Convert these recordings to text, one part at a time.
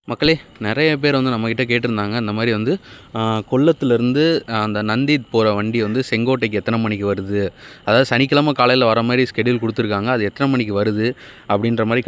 மக்களே, நிறைய பேர் வந்து நம்மக்கிட்ட கேட்டிருந்தாங்க. இந்த மாதிரி வந்து கொல்லத்துலேருந்து அந்த நந்தி போகிற வண்டி வந்து செங்கோட்டைக்கு எத்தனை மணிக்கு வருது, அதாவது சனிக்கிழமை காலையில் வர மாதிரி ஸ்கெடியூல் கொடுத்துருக்காங்க. அது எத்தனை மணிக்கு வருது அப்படின்ற மாதிரி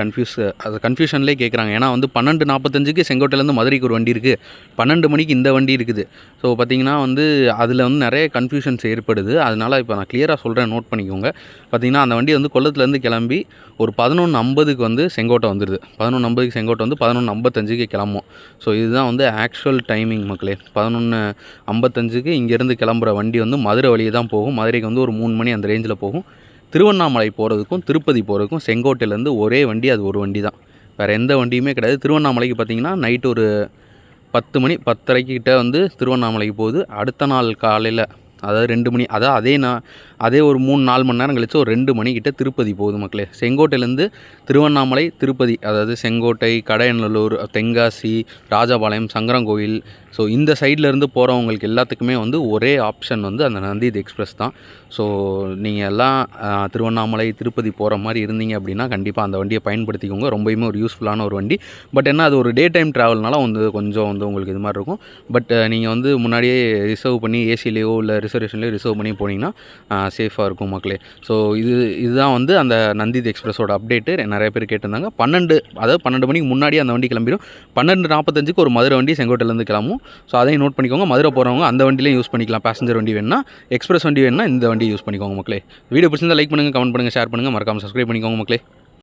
அது கன்ஃபியூஷன்லேயே கேட்குறாங்க. ஏன்னா வந்து 12:45க்கு செங்கோட்டையிலேருந்து மதுரைக்கு ஒரு வண்டி இருக்குது, 12 மணிக்கு இந்த வண்டி இருக்குது. ஸோ பார்த்திங்கன்னா வந்து அதில் வந்து நிறைய கன்ஃபியூஷன்ஸ் ஏற்படுது. அதனால் இப்போ நான் கிளியராக சொல்கிறேன், நோட் பண்ணிக்கோங்க. பார்த்திங்கன்னா அந்த வண்டி வந்து கொல்லத்துலேருந்து கிளம்பி ஒரு 11:50க்கு வந்து செங்கோட்டை வந்துடுது. 11:50க்கு செங்கோட்டை வந்து 11:55க்கு கிளம்பும். ஸோ இதுதான் வந்து ஆக்சுவல் டைமிங் மக்களே. 11:55க்கு இங்கேருந்து கிளம்புற வண்டி வந்து மதுரை வழியே தான் போகும். மதுரைக்கு வந்து ஒரு 3 மணி அந்த ரேஞ்சில் போகும். திருவண்ணாமலை போகிறதுக்கும் திருப்பதி போகிறதுக்கும் செங்கோட்டையிலேருந்து ஒரே வண்டி, அது ஒரு வண்டி தான், வேறு எந்த வண்டியுமே கிடையாது. திருவண்ணாமலைக்கு பார்த்திங்கன்னா நைட்டு ஒரு 10 மணி 10:30 கிட்ட வந்து திருவண்ணாமலைக்கு போகுது. அடுத்த நாள் காலையில் அதாவது 2 மணி, அதாவது அதே ஒரு 3-4 மணி நேரம் கழித்து ஒரு 2 மணிக்கிட்ட திருப்பதி போகுது மக்களே. செங்கோட்டையிலேருந்து திருவண்ணாமலை, திருப்பதி, அதாவது செங்கோட்டை, கடையநல்லூர், தென்காசி, ராஜபாளையம், சங்கரங்கோயில், ஸோ இந்த சைட்லேருந்து போகிறவங்களுக்கு எல்லாத்துக்குமே வந்து ஒரே ஆப்ஷன் வந்து அந்த நந்தி எக்ஸ்பிரஸ் தான். ஸோ நீங்கள் எல்லாம் திருவண்ணாமலை, திருப்பதி போகிற மாதிரி இருந்தீங்க அப்படின்னா கண்டிப்பாக அந்த வண்டியை பயன்படுத்திக்கோங்க. ரொம்பவுமே ஒரு யூஸ்ஃபுல்லான ஒரு வண்டி. பட் என்ன, அது ஒரு டே டைம் ட்ராவல்னால வந்து கொஞ்சம் வந்து உங்களுக்கு இது மாதிரி இருக்கும். பட் நீங்கள் வந்து முன்னாடியே ரிசர்வ் பண்ணி ஏசிலேயோ இல்லை ரிசர்வேஷன்லேயோ ரிசர்வ் பண்ணி போனீங்கன்னா சேஃபாக இருக்கும் மக்களே. ஸோ இதுதான் வந்து அந்த நந்தி எக்ஸ்பிரஸோட அப்டேட்டு. நிறைய பேர் கேட்டிருந்தாங்க. 12 மணிக்கு முன்னாடியே அந்த வண்டி கிளம்பிடும். 12:45க்கு ஒரு மதுரை வண்டி செங்கோட்டையிலேருந்து கிளம்பும். ஸோ அதையும் நோட் பண்ணிக்கோங்க. மதுரை போகிறவங்க அந்த வண்டியிலையும் யூஸ் பண்ணிக்கலாம். பேசஞ்சர் வண்டி வேணுன்னா, எக்ஸ்பிரஸ் வண்டி வேணுன்னா இந்த வண்டி யூஸ் பண்ணிக்கோங்க மக்களே. வீடியோ பிடிச்சிருந்தா லைக் பண்ணுங்கள், கமெண்ட் பண்ணுங்கள், ஷேர் பண்ணுங்கள், மறக்காமல் சப்ஸ்கிரைப் பண்ணிக்கோங்க மக்களே.